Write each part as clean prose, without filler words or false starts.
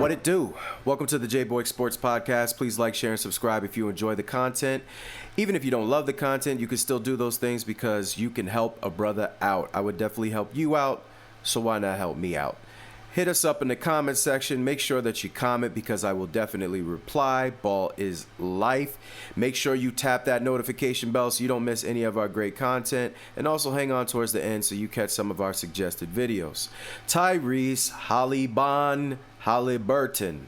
What it do? Welcome to the J-Boy Sports Podcast. Please like, share, and subscribe if you enjoy the content. Even if you don't love the content, you can still do those things because you can help a brother out. I would definitely help you out, so why not help me out? Hit us up in the comment section. Make sure that you comment because I will definitely reply. Ball is life. Make sure you tap that notification bell so you don't miss any of our great content. And also hang on towards the end so you catch some of our suggested videos. Tyrese Haliburton.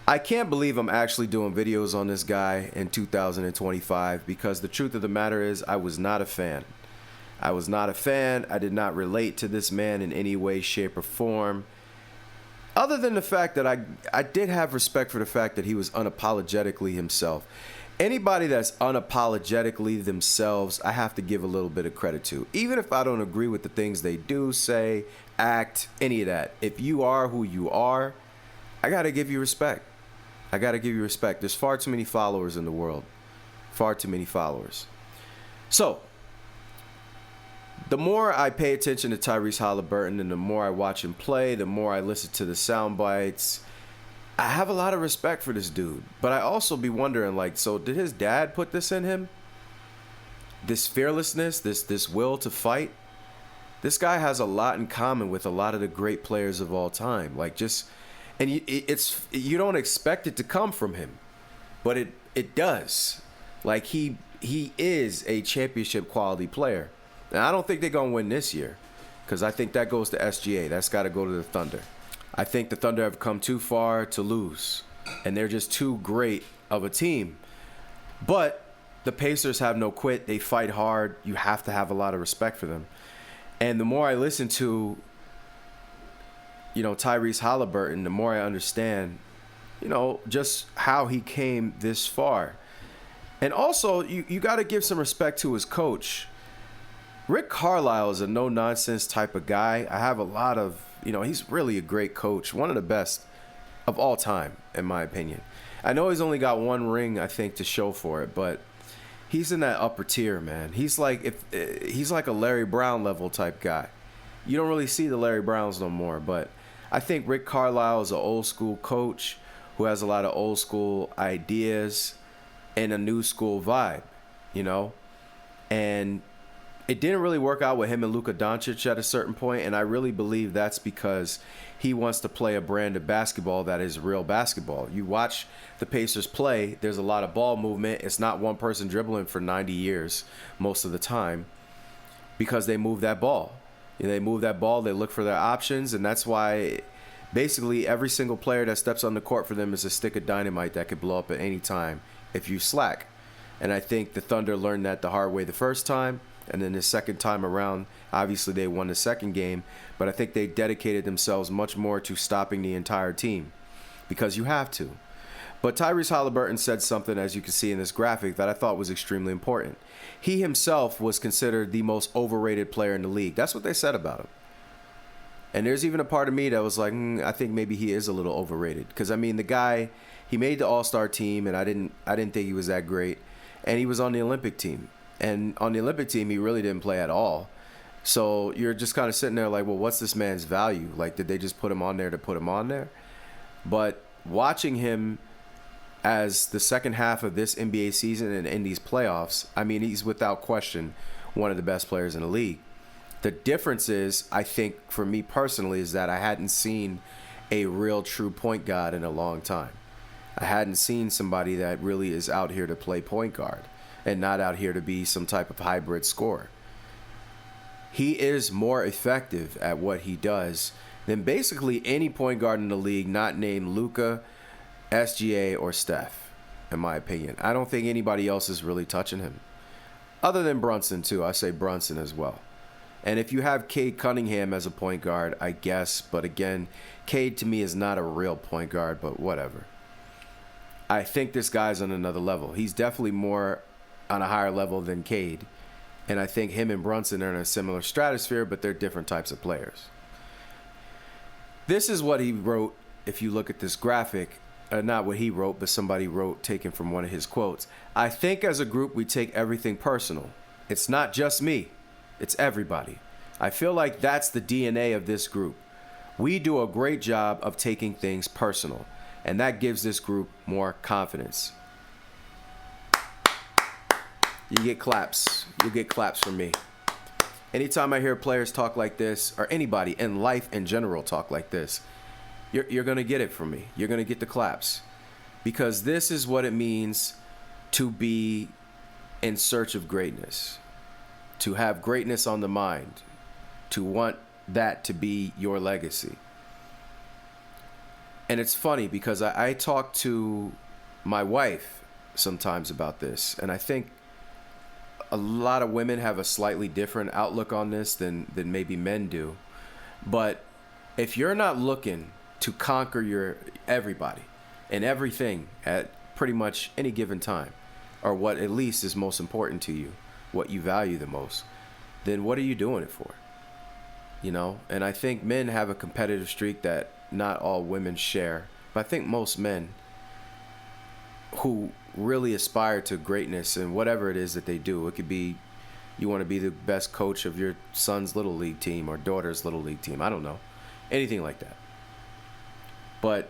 I can't believe I'm actually doing videos on this guy in 2025 because the truth of the matter is I was not a fan. I was not a fan. I did not relate to this man in any way, shape, or form. Other than the fact that I did have respect for the fact that he was unapologetically himself. Anybody that's unapologetically themselves, I have to give a little bit of credit to. Even if I don't agree with the things they do, say, act, any of that. If you are who you are, I got to give you respect. I got to give you respect. There's far too many followers in the world. Far too many followers. So, the more I pay attention to Tyrese Haliburton and the more I watch him play, the more I listen to the sound bites, I have a lot of respect for this dude. But I also be wondering, like, so did his dad put this in him? This fearlessness, this will to fight? This guy has a lot in common with a lot of the great players of all time. Like, just, and you don't expect it to come from him, but it does. Like, he is a championship quality player. And I don't think they're going to win this year because I think that goes to SGA. That's got to go to the Thunder. I think the Thunder have come too far to lose, and they're just too great of a team. But the Pacers have no quit. They fight hard. You have to have a lot of respect for them. And the more I listen to, Tyrese Haliburton, the more I understand, just how he came this far. And also, you got to give some respect to his coach. Rick Carlisle is a no-nonsense type of guy. I have a lot of, he's really a great coach. One of the best of all time, in my opinion. I know he's only got one ring, I think, to show for it, but he's in that upper tier, man. He's like a Larry Brown level type guy. You don't really see the Larry Browns no more, but I think Rick Carlisle is an old-school coach who has a lot of old-school ideas and a new-school vibe, And it didn't really work out with him and Luka Doncic at a certain point, and I really believe that's because he wants to play a brand of basketball that is real basketball. You watch the Pacers play, there's a lot of ball movement. It's not one person dribbling for 90 years most of the time because they move that ball. They move that ball, they look for their options, and that's why basically every single player that steps on the court for them is a stick of dynamite that could blow up at any time if you slack. And I think the Thunder learned that the hard way the first time. And then the second time around, obviously they won the second game. But I think they dedicated themselves much more to stopping the entire team because you have to. But Tyrese Haliburton said something, as you can see in this graphic, that I thought was extremely important. He himself was considered the most overrated player in the league. That's what they said about him. And there's even a part of me that was like, I think maybe he is a little overrated. Because, the guy, he made the All-Star team, and I didn't think he was that great. And he was on the Olympic team. And on the Olympic team, he really didn't play at all. So you're just kind of sitting there like, well, what's this man's value? Like, did they just put him on there to put him on there? But watching him as the second half of this NBA season and in these playoffs, he's without question one of the best players in the league. The difference is, I think, for me personally, is that I hadn't seen a real true point guard in a long time. I hadn't seen somebody that really is out here to play point guard and not out here to be some type of hybrid scorer. He is more effective at what he does than basically any point guard in the league not named Luka, SGA, or Steph, in my opinion. I don't think anybody else is really touching him. Other than Brunson, too. I say Brunson as well. And if you have Cade Cunningham as a point guard, I guess. But again, Cade to me is not a real point guard, but whatever. I think this guy's on another level. He's definitely more on a higher level than Cade. And I think him and Brunson are in a similar stratosphere, but they're different types of players. This is what he wrote, if you look at this graphic. Not what he wrote, but somebody wrote, taken from one of his quotes. I think as a group we take everything personal. It's not just me. It's everybody. I feel like that's the DNA of this group. We do a great job of taking things personal, and that gives this group more confidence. You get claps. You get claps from me. Anytime I hear players talk like this, or anybody in life in general talk like this, you're going to get it from me. You're going to get the claps. Because this is what it means to be in search of greatness, to have greatness on the mind, to want that to be your legacy. And it's funny because I talk to my wife sometimes about this, and I think a lot of women have a slightly different outlook on this than maybe men do. But if you're not looking to conquer everybody and everything at pretty much any given time, or what at least is most important to you, what you value the most, then what are you doing it for? You know, and I think men have a competitive streak that not all women share. But I think most men who really aspire to greatness in whatever it is that they do, it could be you want to be the best coach of your son's little league team or daughter's little league team. I don't know. Anything like that. But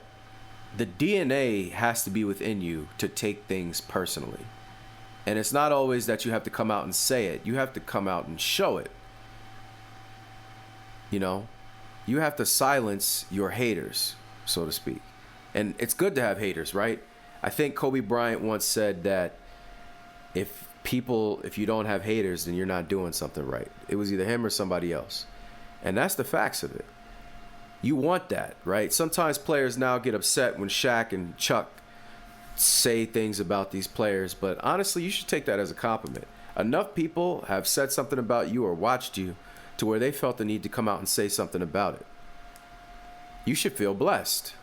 the DNA has to be within you to take things personally. And it's not always that you have to come out and say it. You have to come out and show it. You know, you have to silence your haters, so to speak. And it's good to have haters, right? I think Kobe Bryant once said that if you don't have haters, then you're not doing something right. It was either him or somebody else. And that's the facts of it. You want that, right? Sometimes players now get upset when Shaq and Chuck say things about these players, but honestly, you should take that as a compliment. Enough people have said something about you or watched you to where they felt the need to come out and say something about it. You should feel blessed.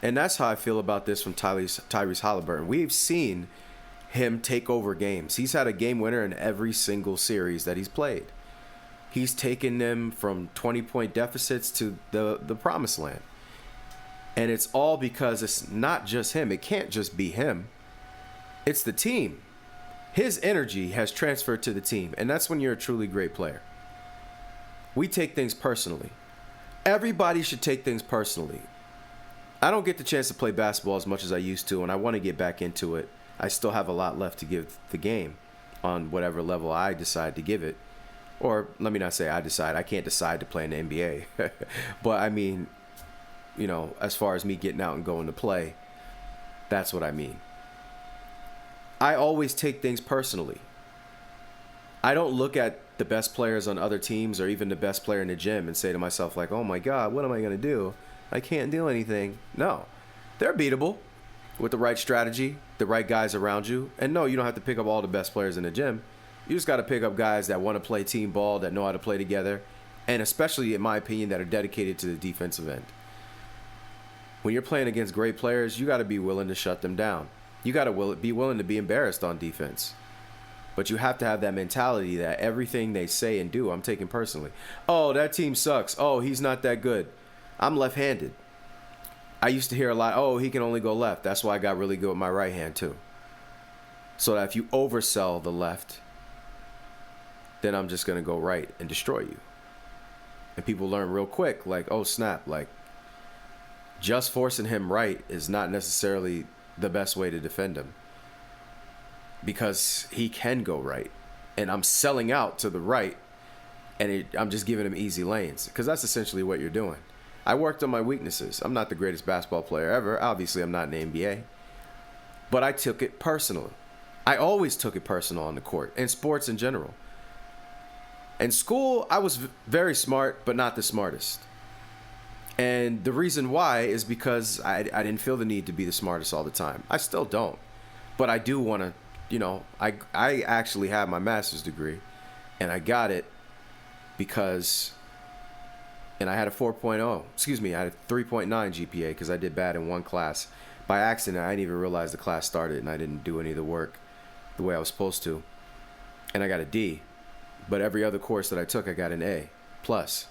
And that's how I feel about this from Tyrese Haliburton. We've seen him take over games. He's had a game winner in every single series that he's played. He's taken them from 20-point deficits to the promised land. And it's all because it's not just him. It can't just be him. It's the team. His energy has transferred to the team. And that's when you're a truly great player. We take things personally. Everybody should take things personally. I don't get the chance to play basketball as much as I used to, and I want to get back into it. I still have a lot left to give the game on whatever level I decide to give it. Or let me not say I decide. I can't decide to play in the NBA. But I mean, you know, as far as me getting out and going to play, that's what I mean. I always take things personally. I don't look at the best players on other teams or even the best player in the gym and say to myself like, oh my God, what am I going to do? I can't do anything. No, they're beatable with the right strategy, the right guys around you. And no, you don't have to pick up all the best players in the gym. You just got to pick up guys that want to play team ball, that know how to play together, and especially, in my opinion, that are dedicated to the defensive end. When you're playing against great players, you got to be willing to shut them down. You got to be willing to be embarrassed on defense. But you have to have that mentality that everything they say and do, I'm taking personally. Oh, that team sucks. Oh, he's not that good. I'm left-handed. I used to hear a lot, oh, he can only go left. That's why I got really good with my right hand, too. So that if you oversell the left, then I'm just going to go right and destroy you. And people learn real quick, like, oh, snap, like, just forcing him right is not necessarily the best way to defend him. Because he can go right. And I'm selling out to the right, and I'm just giving him easy lanes. Because that's essentially what you're doing. I worked on my weaknesses. I'm not the greatest basketball player ever. Obviously, I'm not in the NBA. But I took it personal. I always took it personal on the court, in sports in general. In school, I was very smart, but not the smartest. And the reason why is because I didn't feel the need to be the smartest all the time. I still don't. But I do want to, you know, I actually have my master's degree. And I got it because, and I had a 4.0, I had a 3.9 GPA because I did bad in one class. By accident, I didn't even realize the class started and I didn't do any of the work the way I was supposed to. And I got a D. But every other course that I took, I got an A plus.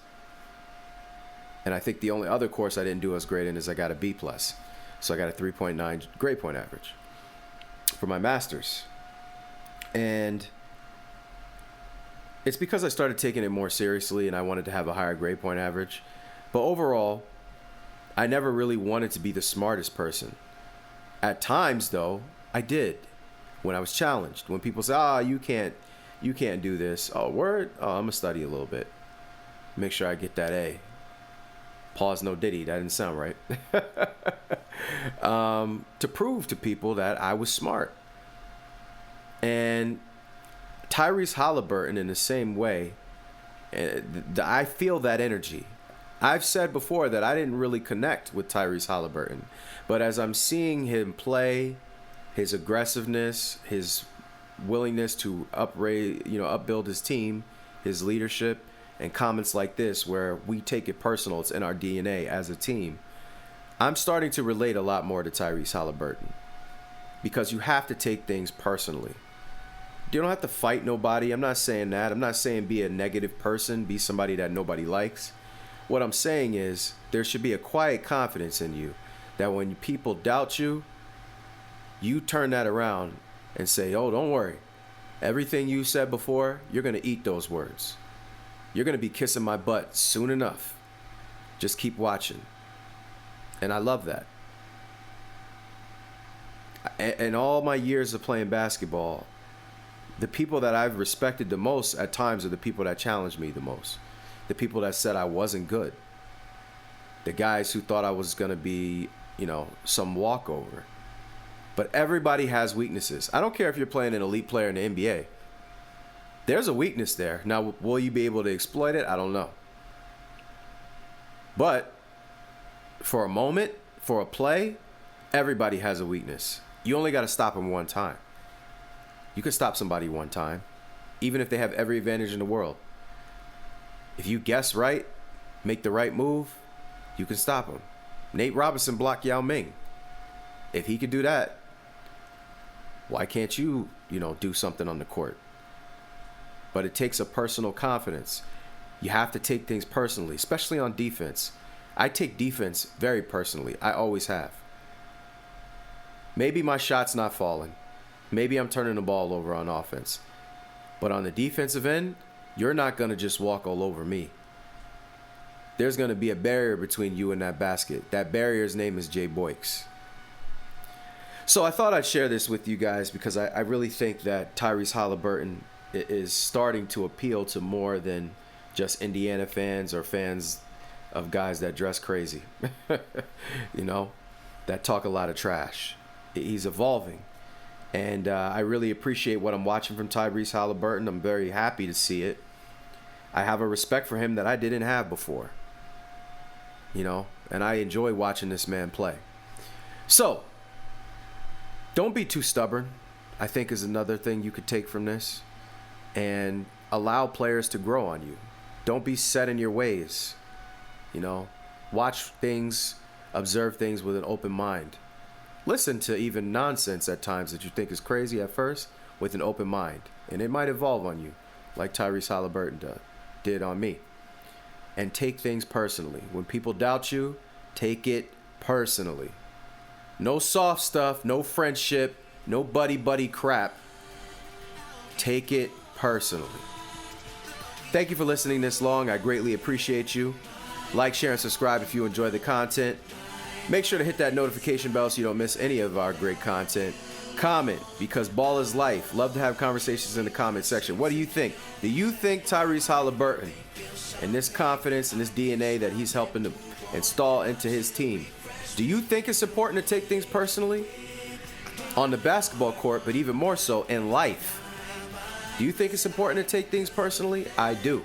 And I think the only other course I didn't do as great in is I got a B plus. So I got a 3.9 grade point average for my master's. And It's because I started taking it more seriously and I wanted to have a higher grade point average. But overall, I never really wanted to be the smartest person. At times, though, I did. When I was challenged, when people say, you can't do this. Oh, word? Oh, I'm gonna study a little bit. Make sure I get that A. Pause, no diddy. That didn't sound right. To prove to people that I was smart. And Tyrese Haliburton, in the same way, I feel that energy. I've said before that I didn't really connect with Tyrese Haliburton, but as I'm seeing him play, his aggressiveness, his willingness to upbuild his team, his leadership, and comments like this where we take it personal, it's in our DNA as a team, I'm starting to relate a lot more to Tyrese Haliburton, because you have to take things personally. You don't have to fight nobody. I'm not saying that. I'm not saying be a negative person, be somebody that nobody likes. What I'm saying is there should be a quiet confidence in you that when people doubt you, you turn that around and say, oh, don't worry. Everything you said before, you're going to eat those words. You're going to be kissing my butt soon enough. Just keep watching. And I love that. In all my years of playing basketball, the people that I've respected the most at times are the people that challenged me the most. The people that said I wasn't good. The guys who thought I was going to be, some walkover. But everybody has weaknesses. I don't care if you're playing an elite player in the NBA. There's a weakness there. Now, will you be able to exploit it? I don't know. But for a moment, for a play, everybody has a weakness. You only got to stop them one time. You can stop somebody one time, even if they have every advantage in the world. If you guess right, make the right move, you can stop them. Nate Robinson blocked Yao Ming. If he could do that, why can't you, do something on the court? But it takes a personal confidence. You have to take things personally, especially on defense. I take defense very personally. I always have. Maybe my shot's not falling. Maybe I'm turning the ball over on offense. But on the defensive end, you're not going to just walk all over me. There's going to be a barrier between you and that basket. That barrier's name is Jay Boyks. So I thought I'd share this with you guys because I really think that Tyrese Haliburton is starting to appeal to more than just Indiana fans or fans of guys that dress crazy, that talk a lot of trash. He's evolving. And I really appreciate what I'm watching from Tyrese Haliburton. I'm very happy to see it. I have a respect for him that I didn't have before. And I enjoy watching this man play. So, don't be too stubborn, I think is another thing you could take from this. And allow players to grow on you. Don't be set in your ways. Watch things, observe things with an open mind. Listen to even nonsense at times that you think is crazy at first with an open mind. And it might evolve on you, like Tyrese Haliburton did on me. And take things personally. When people doubt you, take it personally. No soft stuff, no friendship, no buddy-buddy crap. Take it personally. Thank you for listening this long. I greatly appreciate you. Like, share, and subscribe if you enjoy the content. Make sure to hit that notification bell so you don't miss any of our great content. Comment, because ball is life. Love to have conversations in the comment section. What do you think? Do you think Tyrese Haliburton and this confidence and this DNA that he's helping to install into his team, do you think it's important to take things personally? On the basketball court, but even more so in life. Do you think it's important to take things personally? I do.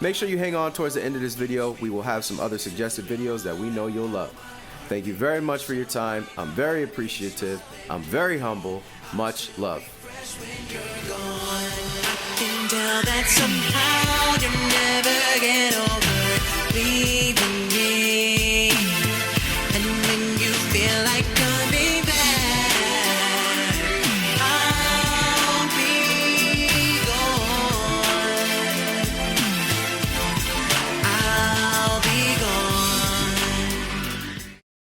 Make sure you hang on towards the end of this video. We will have some other suggested videos that we know you'll love. Thank you very much for your time. I'm very appreciative. I'm very humble. Much love. That somehow you never get over leaving